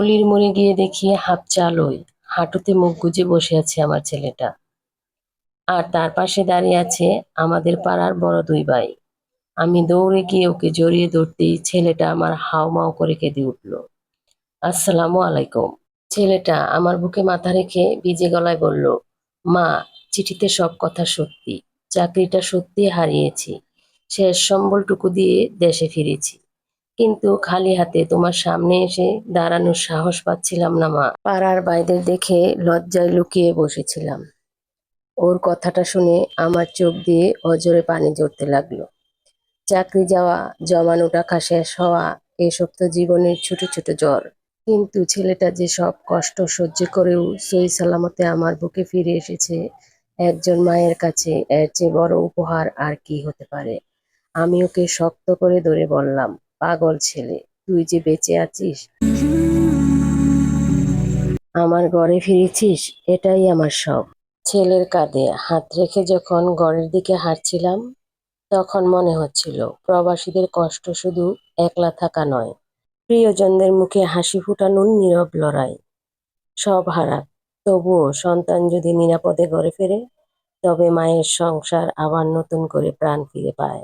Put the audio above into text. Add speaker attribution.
Speaker 1: গলির মোড়ে গিয়ে দেখি হাফ চালই হাঁটুতে মুখ গুজে বসে আছে আমার ছেলেটা। আর তার পাশে দাঁড়িয়ে আছে আমাদের পাড়ার বড় দুই ভাই। আমি দৌড়ে গিয়ে ওকে জড়িয়ে ধরতেই ছেলেটা আমার হাউমাউ করে কেঁদে উঠল। আসসালামু আলাইকুম। ছেলেটা আমার বুকে মাথা রেখে ভিজে গলায় বলল, মা, চিঠিতে সব কথা সত্যি। চাকরিটা সত্যি হারিয়েছি। শেষ সম্বলটুকু দিয়ে দেশে ফিরেছি, কিন্তু খালি হাতে তোমার সামনে এসে দাঁড়ানোর সাহস পাচ্ছিলাম না মা। পাড়ার বাইরে দেখে লজ্জায় লুকিয়ে বসেছিলাম। ওর কথাটা শুনে আমার চোখ দিয়ে অজরে পানি ঝরতে লাগলো। চাকরি যাওয়া, জমানো টাকা শেষ হওয়া, এসব তো জীবনের ছোট ছোট জ্বর। কিন্তু ছেলেটা যে সব কষ্ট সহ্য করেও সহি সালামতে আমার বুকে ফিরে এসেছে, একজন মায়ের কাছে এর চেয়ে বড় উপহার আর কি হতে পারে। আমি ওকে শক্ত করে ধরে বললাম, পাগল ছেলে, তুই যে বেঁচে আছিস, আমার ঘরে ফিরেছিস, এটাই আমার সব। ছেলের কাঁধে হাত রেখে যখন ঘরের দিকে হাঁটছিলাম, তখন মনে হচ্ছিল প্রবাসীদের কষ্ট শুধু একলা থাকা নয়, প্রিয়জনদের মুখে হাসি ফোটানোর নীরব লড়াই। সব হারাক, তবুও সন্তান যদি নিরাপদে ঘরে ফেরে, তবে মায়ের সংসার আবার নতুন করে প্রাণ ফিরে পায়।